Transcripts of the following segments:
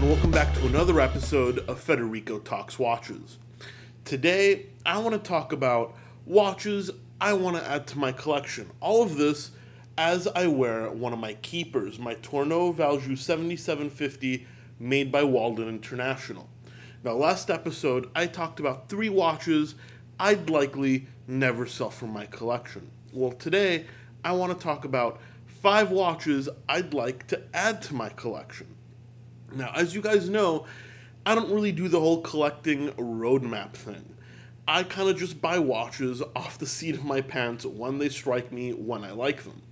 and welcome back to another episode of Federico Talks Watches. Today, I want to talk about watches I want to add to my collection. All of this as I wear one of my keepers, my Tourneau Valjoux 7750 made by Walden International. Now, last episode, I talked about 3 watches I'd likely never sell from my collection. Well, today, I want to talk about 5 watches I'd like to add to my collection. Now, as you guys know, I don't really do the whole collecting roadmap thing. I kind of just buy watches off the seat of my pants when they strike me, when I like them.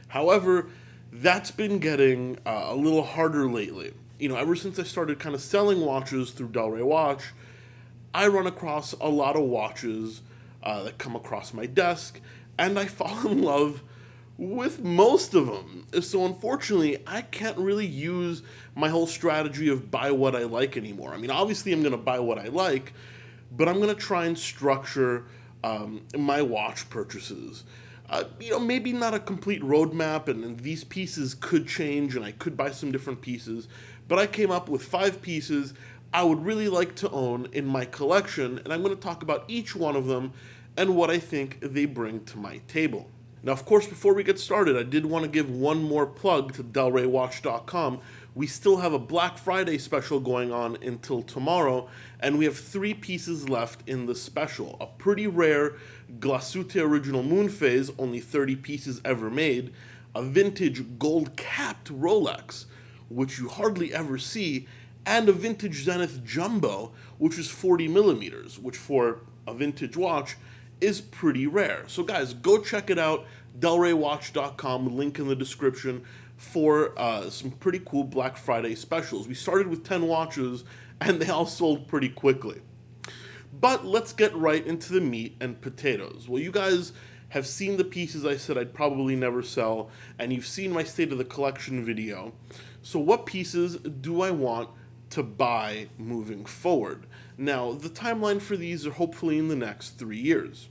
However, that's been getting a little harder lately. You know, ever since I started kind of selling watches through Del Rey Watch, I run across a lot of watches that come across my desk, and I fall in love with most of them. So unfortunately, I can't really use my whole strategy of buy what I like anymore. I mean, obviously I'm going to buy what I like, but I'm going to try and structure my watch purchases. Maybe not a complete roadmap, and these pieces could change, and I could buy some different pieces, but I came up with 5 pieces I would really like to own in my collection, and I'm going to talk about each one of them and what I think they bring to my table. Now, of course, before we get started, I did want to give one more plug to DelReyWatch.com. We still have a Black Friday special going on until tomorrow, and we have 3 pieces left in the special. A pretty rare Glacute Original Moon Phase, only 30 pieces ever made, a vintage gold-capped Rolex, which you hardly ever see, and a vintage Zenith Jumbo, which is 40 millimeters, which for a vintage watch is pretty rare. So guys, go check it out, DelReyWatch.com, link in the description for some pretty cool Black Friday specials. We started with 10 watches, and they all sold pretty quickly. But let's get right into the meat and potatoes. Well, you guys have seen the pieces I said I'd probably never sell, and you've seen my State of the Collection video. So what pieces do I want to buy moving forward? Now, the timeline for these are hopefully in the next 3 years.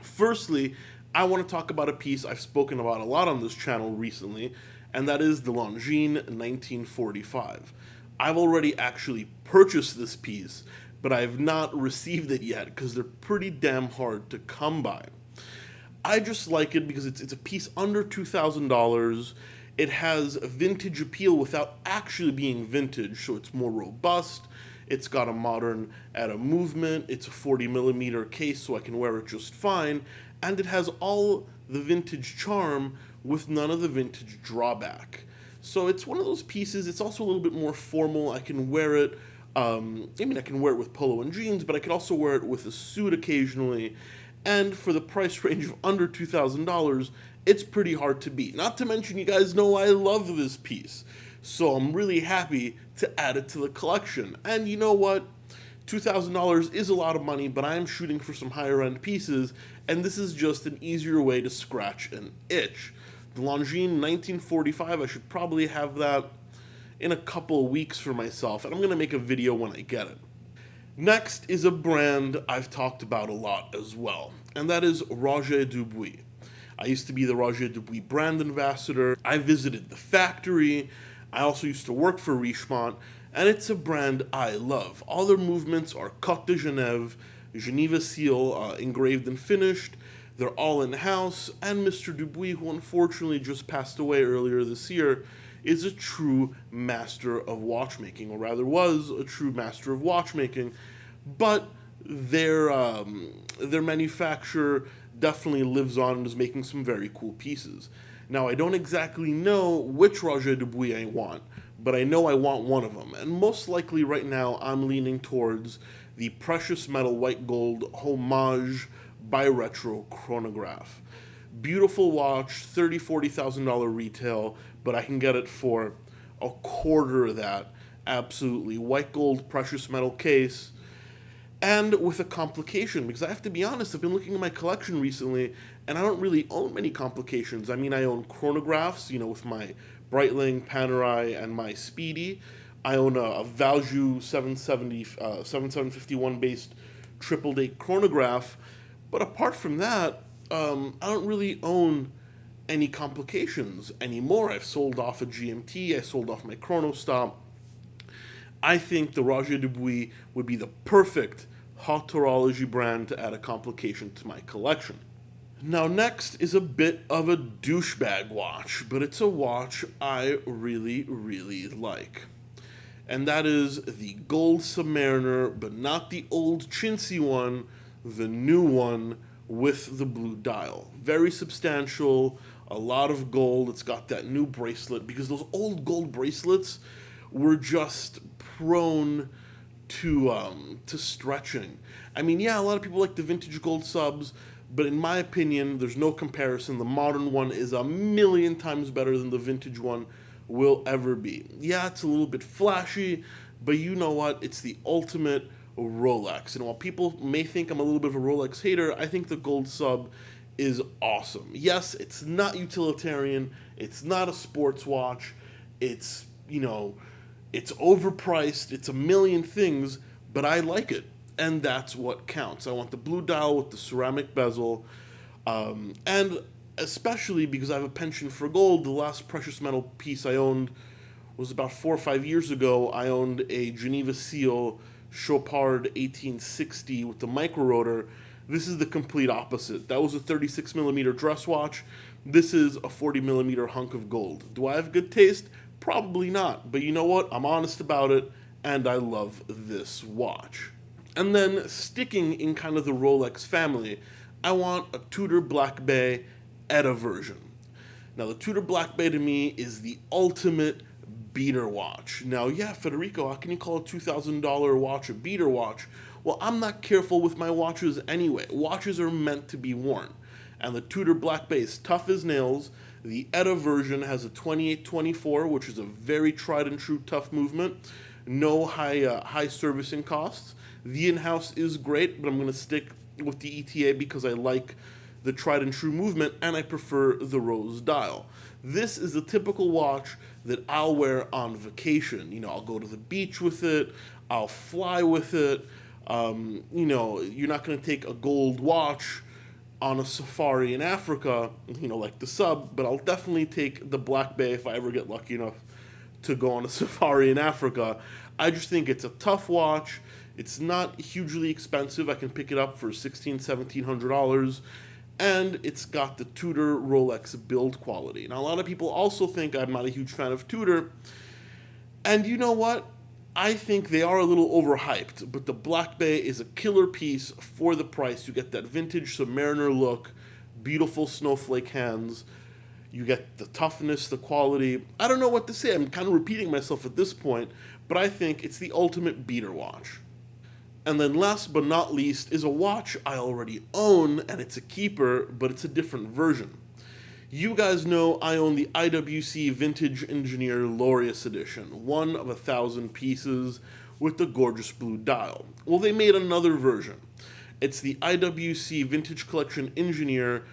Firstly, I want to talk about a piece I've spoken about a lot on this channel recently, and that is the Longines 1945. I've already actually purchased this piece, but I have not received it yet because they're pretty damn hard to come by. I just like it because it's a piece under $2,000. It has a vintage appeal without actually being vintage, so it's more robust. It's got a modern add-a movement. It's a 40 millimeter case, so I can wear it just fine. And it has all the vintage charm with none of the vintage drawback. So it's one of those pieces. It's also a little bit more formal. I can wear it. I can wear it with polo and jeans, but I can also wear it with a suit occasionally. And for the price range of under $2,000, it's pretty hard to beat. Not to mention, you guys know I love this piece. So I'm really happy to add it to the collection. And you know what? $2,000 is a lot of money, but I am shooting for some higher end pieces, and this is just an easier way to scratch an itch. The Longines 1945, I should probably have that in a couple of weeks for myself, and I'm going to make a video when I get it. Next is a brand I've talked about a lot as well, and that is Roger Dubuis. I used to be the Roger Dubuis brand ambassador. I visited the factory. I also used to work for Richemont, and it's a brand I love. All their movements are Cote de Genève, Geneva seal, engraved and finished. They're all in-house, and Mr. Dubuis, who unfortunately just passed away earlier this year, is a true master of watchmaking, or rather was a true master of watchmaking, but their manufacturer definitely lives on and is making some very cool pieces. Now, I don't exactly know which Roger Dubuis I want, but I know I want one of them. And most likely right now, I'm leaning towards the precious metal white gold homage bi-retro chronograph. Beautiful watch, $30,000, $40,000 retail, but I can get it for a quarter of that. Absolutely. White gold precious metal case. And with a complication, because I have to be honest, I've been looking at my collection recently, and I don't really own many complications. I mean, I own chronographs, with my Breitling, Panerai, and my Speedy. I own a Valjoux 7751 based triple date chronograph, but apart from that, I don't really own any complications anymore. I've sold off a GMT, I sold off my Chronostop, I think the Roger Dubuis would be the perfect haute horology brand to add a complication to my collection. Now, next is a bit of a douchebag watch, but it's a watch I really, really like. And that is the gold Submariner, but not the old chintzy one, the new one with the blue dial. Very substantial, a lot of gold. It's got that new bracelet because those old gold bracelets were just prone to stretching. I mean, yeah, a lot of people like the vintage gold subs, but in my opinion, there's no comparison. The modern one is a million times better than the vintage one will ever be. Yeah, it's a little bit flashy, but you know what? It's the ultimate Rolex. And while people may think I'm a little bit of a Rolex hater, I think the gold sub is awesome. Yes, it's not utilitarian. It's not a sports watch. It's, it's overpriced. It's a million things, but I like it. And that's what counts. I want the blue dial with the ceramic bezel. And especially because I have a penchant for gold, the last precious metal piece I owned was about 4 or 5 years ago. I owned a Geneva Seal Chopard 1860 with the micro rotor. This is the complete opposite. That was a 36 millimeter dress watch. This is a 40 millimeter hunk of gold. Do I have good taste? Probably not. But you know what? I'm honest about it, and I love this watch. And then, sticking in kind of the Rolex family, I want a Tudor Black Bay ETA version. Now, the Tudor Black Bay to me is the ultimate beater watch. Now, yeah, Federico, how can you call a $2,000 watch a beater watch? Well, I'm not careful with my watches anyway. Watches are meant to be worn. And the Tudor Black Bay is tough as nails. The ETA version has a 2824, which is a very tried and true tough movement. No high servicing costs. The in-house is great, but I'm going to stick with the ETA because I like the tried and true movement, and I prefer the rose dial. This is the typical watch that I'll wear on vacation. I'll go to the beach with it. I'll fly with it. You're not going to take a gold watch on a safari in Africa, like the sub, but I'll definitely take the Black Bay if I ever get lucky enough to go on a safari in Africa. I just think it's a tough watch. It's not hugely expensive. I can pick it up for $1,600-$1,700. And it's got the Tudor Rolex build quality. Now, a lot of people also think I'm not a huge fan of Tudor. And you know what? I think they are a little overhyped. But the Black Bay is a killer piece for the price. You get that vintage Submariner look, beautiful snowflake hands. You get the toughness, the quality. I don't know what to say. I'm kind of repeating myself at this point. But I think it's the ultimate beater watch. And then last but not least is a watch I already own, and it's a keeper, but it's a different version. You guys know I own the IWC Vintage Engineer Laureus Edition, one of 1,000 pieces with the gorgeous blue dial. Well, they made another version. It's the IWC Vintage Collection Engineer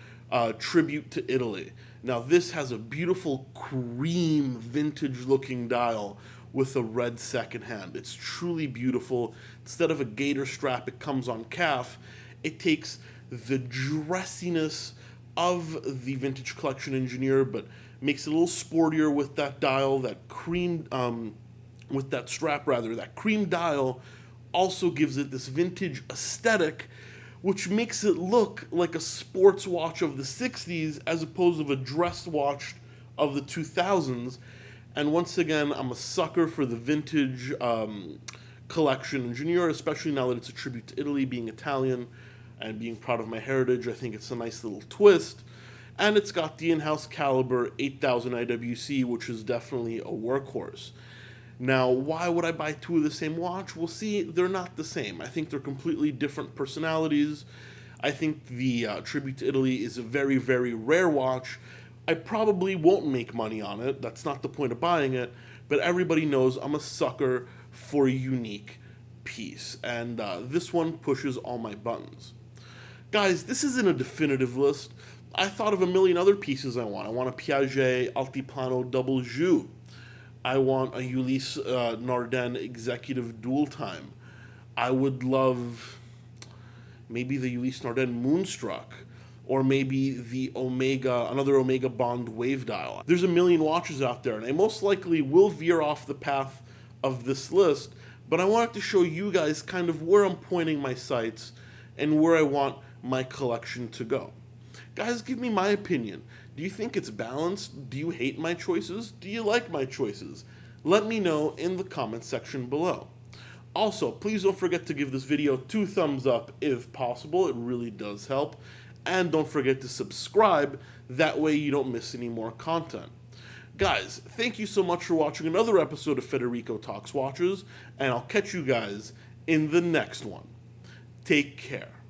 Tribute to Italy. Now, this has a beautiful cream vintage-looking dial with a red second hand. It's truly beautiful. Instead of a gator strap, it comes on calf. It takes the dressiness of the Vintage Collection Engineer, but makes it a little sportier with that dial, that cream, with that strap rather. That cream dial also gives it this vintage aesthetic, which makes it look like a sports watch of the 60s as opposed to a dress watch of the 2000s. And once again, I'm a sucker for the vintage collection engineer, especially now that it's a tribute to Italy, being Italian and being proud of my heritage. I think it's a nice little twist. And it's got the in-house caliber 8000 IWC, which is definitely a workhorse. Now, why would I buy two of the same watch? Well, see, they're not the same. I think they're completely different personalities. I think the tribute to Italy is a very, very rare watch. I probably won't make money on it. That's not the point of buying it. But everybody knows I'm a sucker for a unique piece. And this one pushes all my buttons. Guys, this isn't a definitive list. I thought of a million other pieces I want. I want a Piaget Altiplano Double Jus. I want a Ulysse Nardin Executive Dual Time. I would love maybe the Ulysse Nardin Moonstruck. Or maybe the another Omega Bond wave dial. There's a million watches out there, and I most likely will veer off the path of this list, but I wanted to show you guys kind of where I'm pointing my sights and where I want my collection to go. Guys, give me my opinion. Do you think it's balanced? Do you hate my choices? Do you like my choices? Let me know in the comment section below. Also, please don't forget to give this video 2 thumbs up if possible. It really does help. And don't forget to subscribe. That way you don't miss any more content. Guys, thank you so much for watching another episode of Federico Talks Watches, and I'll catch you guys in the next one. Take care.